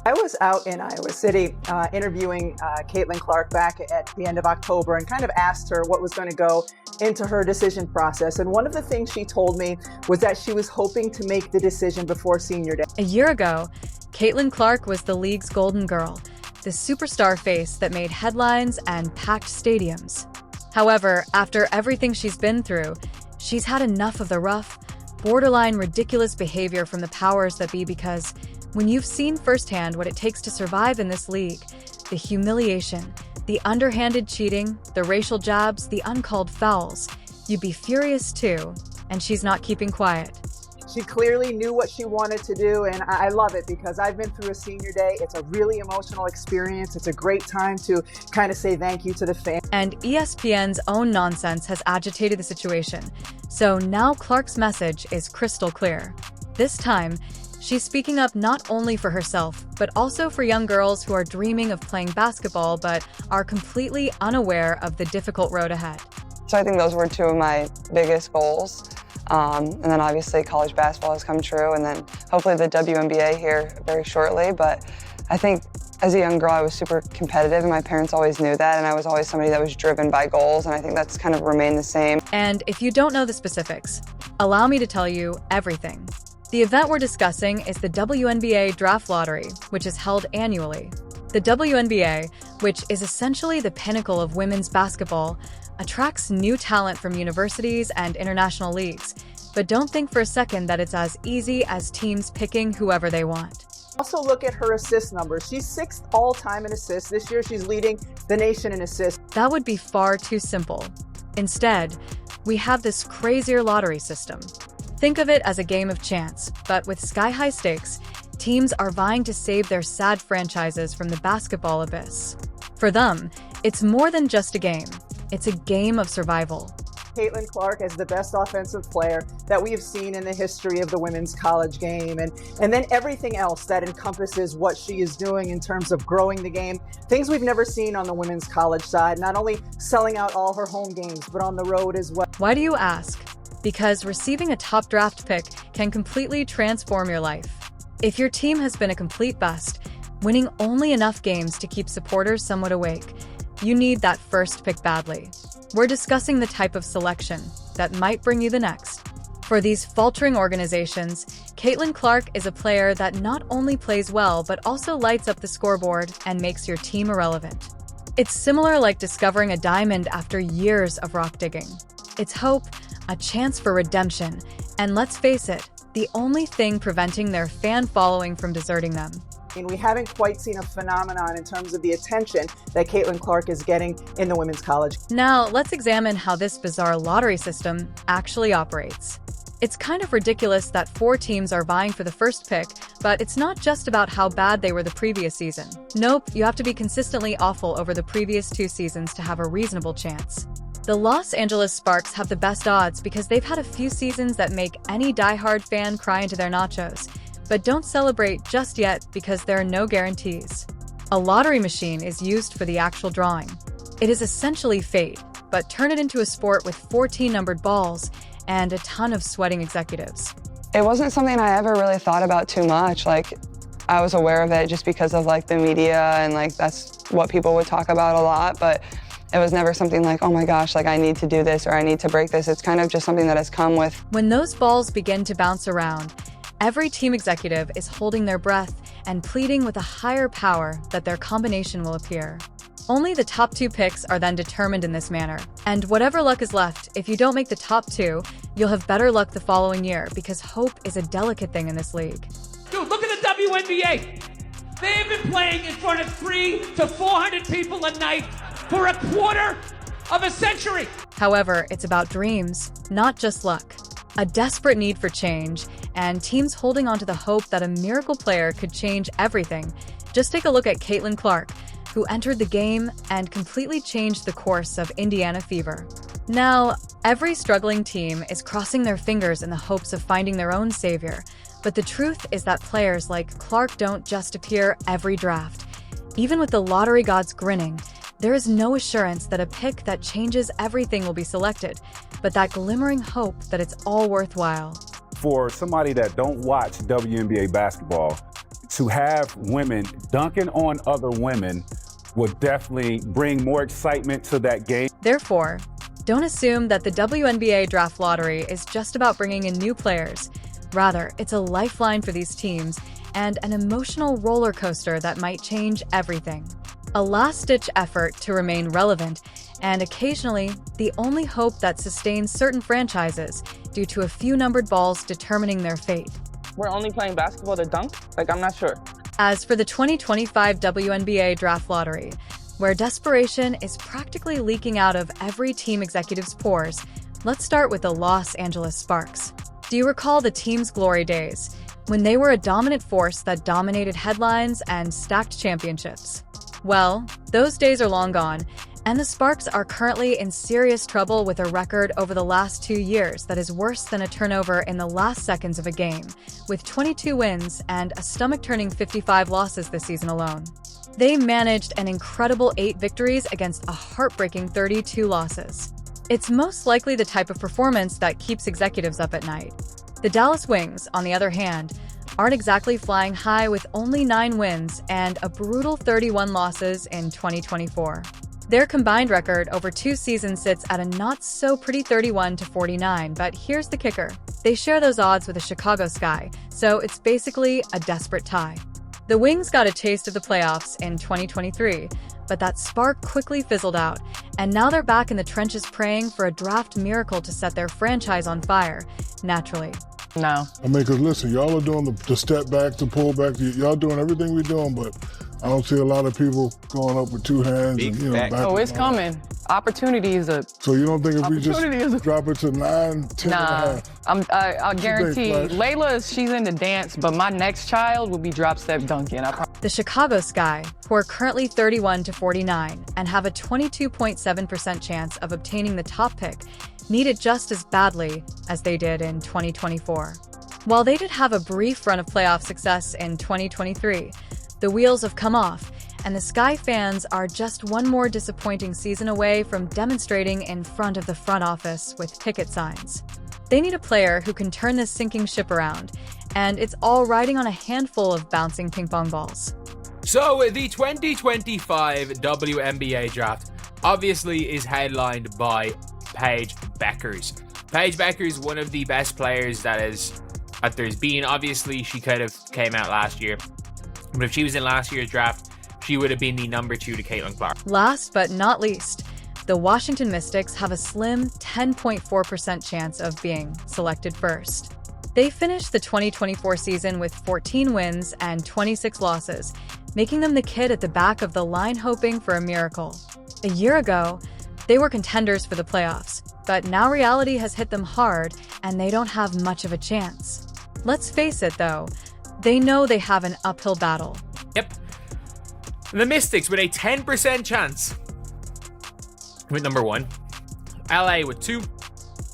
I was out in Iowa City interviewing Caitlin Clark back at the end of October and kind of asked her what was going to go into her decision process. And one of the things she told me was that she was hoping to make the decision before senior day. A year ago, Caitlin Clark was the league's golden girl, the superstar face that made headlines and packed stadiums. However, after everything she's been through, she's had enough of the rough, borderline ridiculous behavior from the powers that be, because when you've seen firsthand what it takes to survive in this league, the humiliation, the underhanded cheating, the racial jabs, the uncalled fouls, you'd be furious too, and she's not keeping quiet. She clearly knew what she wanted to do, and I love it because I've been through a senior day. It's a really emotional experience. It's a great time to kind of say thank you to the fans. And ESPN's own nonsense has agitated the situation. So now Clark's message is crystal clear. This time, she's speaking up not only for herself, but also for young girls who are dreaming of playing basketball but are completely unaware of the difficult road ahead. So I think those were two of my biggest goals. And then obviously college basketball has come true, and then hopefully the WNBA here very shortly. But I think as a young girl, I was super competitive, and my parents always knew that, and I was always somebody that was driven by goals, and I think that's kind of remained the same. And if you don't know the specifics, allow me to tell you everything. The event we're discussing is the WNBA Draft Lottery, which is held annually. The WNBA, which is essentially the pinnacle of women's basketball, attracts new talent from universities and international leagues. But don't think for a second that it's as easy as teams picking whoever they want. Also look at her assist numbers. She's 6th all-time in assists. This year she's leading the nation in assists. That would be far too simple. Instead, we have this crazier lottery system. Think of it as a game of chance, but with sky-high stakes, teams are vying to save their sad franchises from the basketball abyss. For them, it's more than just a game. It's a game of survival. Caitlin Clark is the best offensive player that we have seen in the history of the women's college game. And then everything else that encompasses what she is doing in terms of growing the game. Things we've never seen on the women's college side, not only selling out all her home games, but on the road as well. Why do you ask? Because receiving a top draft pick can completely transform your life. If your team has been a complete bust, winning only enough games to keep supporters somewhat awake, you need that first pick badly. We're discussing the type of selection that might bring you the next. For these faltering organizations, Caitlin Clark is a player that not only plays well but also lights up the scoreboard and makes your team irrelevant. It's similar like discovering a diamond after years of rock digging. It's hope, a chance for redemption, and let's face it, the only thing preventing their fan following from deserting them. And we haven't quite seen a phenomenon in terms of the attention that Caitlin Clark is getting in the women's college. Now, let's examine how this bizarre lottery system actually operates. It's kind of ridiculous that 4 teams are vying for the first pick, but it's not just about how bad they were the previous season. Nope, you have to be consistently awful over the previous 2 seasons to have a reasonable chance. The Los Angeles Sparks have the best odds because they've had a few seasons that make any diehard fan cry into their nachos. But don't celebrate just yet because there are no guarantees. A lottery machine is used for the actual drawing. It is essentially fate, but turn it into a sport with 14 numbered balls and a ton of sweating executives. It wasn't something I ever really thought about too much. I was aware of it just because of the media, and that's what people would talk about a lot, but it was never something like, oh my gosh, I need to do this or I need to break this. It's kind of just something that has come with. When those balls begin to bounce around, every team executive is holding their breath and pleading with a higher power that their combination will appear. Only the top 2 picks are then determined in this manner. And whatever luck is left, if you don't make the top 2, you'll have better luck the following year because hope is a delicate thing in this league. Dude, look at the WNBA. They've been playing in front of 300 to 400 people a night for a quarter of a century. However, it's about dreams, not just luck. A desperate need for change, and teams holding on to the hope that a miracle player could change everything. Just take a look at Caitlin Clark, who entered the game and completely changed the course of Indiana Fever. Now, every struggling team is crossing their fingers in the hopes of finding their own savior, but the truth is that players like Clark don't just appear every draft. Even with the lottery gods grinning, there is no assurance that a pick that changes everything will be selected, but that glimmering hope that it's all worthwhile. For somebody that don't watch WNBA basketball, to have women dunking on other women will definitely bring more excitement to that game. Therefore, don't assume that the WNBA Draft Lottery is just about bringing in new players. Rather, it's a lifeline for these teams and an emotional roller coaster that might change everything. A last-ditch effort to remain relevant, and occasionally, the only hope that sustains certain franchises due to a few numbered balls determining their fate. We're only playing basketball to dunk? Like, I'm not sure. As for the 2025 WNBA Draft Lottery, where desperation is practically leaking out of every team executive's pores, let's start with the Los Angeles Sparks. Do you recall the team's glory days, when they were a dominant force that dominated headlines and stacked championships? Well, those days are long gone, and the Sparks are currently in serious trouble with a record over the last 2 years that is worse than a turnover in the last seconds of a game, with 22 wins and a stomach-turning 55 losses this season alone. They managed an incredible 8 victories against a heartbreaking 32 losses. It's most likely the type of performance that keeps executives up at night. The Dallas Wings, on the other hand, aren't exactly flying high with only 9 wins and a brutal 31 losses in 2024. Their combined record over 2 seasons sits at a not-so-pretty 31-49, but here's the kicker. They share those odds with the Chicago Sky, so it's basically a desperate tie. The Wings got a taste of the playoffs in 2023, but that spark quickly fizzled out, and now they're back in the trenches praying for a draft miracle to set their franchise on fire, naturally. No. I mean, because listen, y'all are doing the step back, the pull back. Y'all doing everything we're doing, but I don't see a lot of people going up with 2 hands. And, back oh, it's coming. Opportunities are. So you don't think if we just drop it to 9, 10 Nah, and a half? I guarantee. Layla, she's in the dance, but my next child will be drop step dunking. The Chicago Sky, who are currently 31-49 and have a 22.7% chance of obtaining the top pick, need it just as badly as they did in 2024. While they did have a brief run of playoff success in 2023, the wheels have come off, and the Sky fans are just one more disappointing season away from demonstrating in front of the front office with picket signs. They need a player who can turn this sinking ship around, and it's all riding on a handful of bouncing ping pong balls. So, the 2025 WNBA Draft obviously is headlined by Paige Bueckers. Paige Bueckers, one of the best players that there's been. Obviously, she kind of came out last year. But if she was in last year's draft, she would have been the number 2 to Caitlin Clark. Last but not least, the Washington Mystics have a slim 10.4% chance of being selected first. They finished the 2024 season with 14 wins and 26 losses, making them the kid at the back of the line hoping for a miracle. A year ago, they were contenders for the playoffs, but now reality has hit them hard and they don't have much of a chance. Let's face it though, they know they have an uphill battle. Yep. The Mystics with a 10% chance with number 1. LA with 2.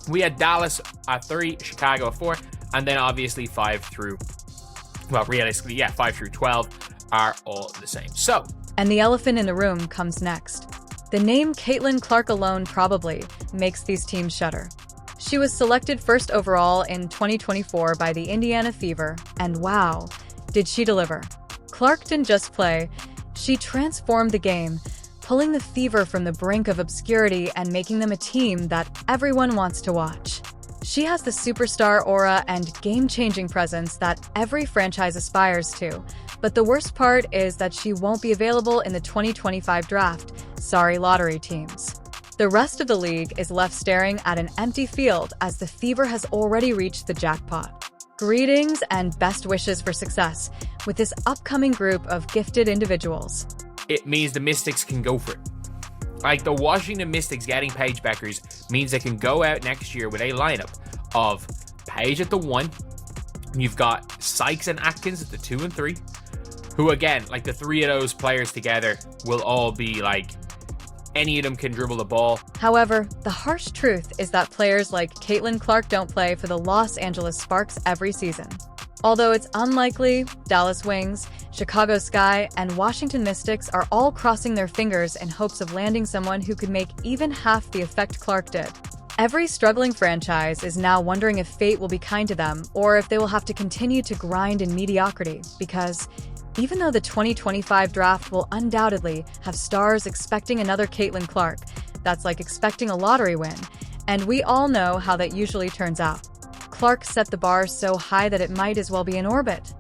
We had Dallas at 3, Chicago at 4, and then obviously 5 through 12 are all the same. So, and the elephant in the room comes next. The name Caitlin Clark alone probably makes these teams shudder. She was selected first overall in 2024 by the Indiana Fever, and wow, did she deliver. Clark didn't just play, she transformed the game, pulling the Fever from the brink of obscurity and making them a team that everyone wants to watch. She has the superstar aura and game-changing presence that every franchise aspires to, but the worst part is that she won't be available in the 2025 draft. Sorry, lottery teams. The rest of the league is left staring at an empty field as the Fever has already reached the jackpot. Greetings and best wishes for success with this upcoming group of gifted individuals. It means the Mystics can go for it. Like, the Washington Mystics getting Paige Bueckers means they can go out next year with a lineup of Paige at the 1. You've got Sykes and Atkins at the 2 and 3, who again, like the 3 of those players together will all be like, any of them can dribble the ball. However, the harsh truth is that players like Caitlin Clark don't play for the Los Angeles Sparks every season. Although it's unlikely, Dallas Wings, Chicago Sky, and Washington Mystics are all crossing their fingers in hopes of landing someone who could make even half the effect Clark did. Every struggling franchise is now wondering if fate will be kind to them or if they will have to continue to grind in mediocrity, because even though the 2025 draft will undoubtedly have stars expecting another Caitlin Clark, that's like expecting a lottery win, and we all know how that usually turns out. Clark set the bar so high that it might as well be in orbit.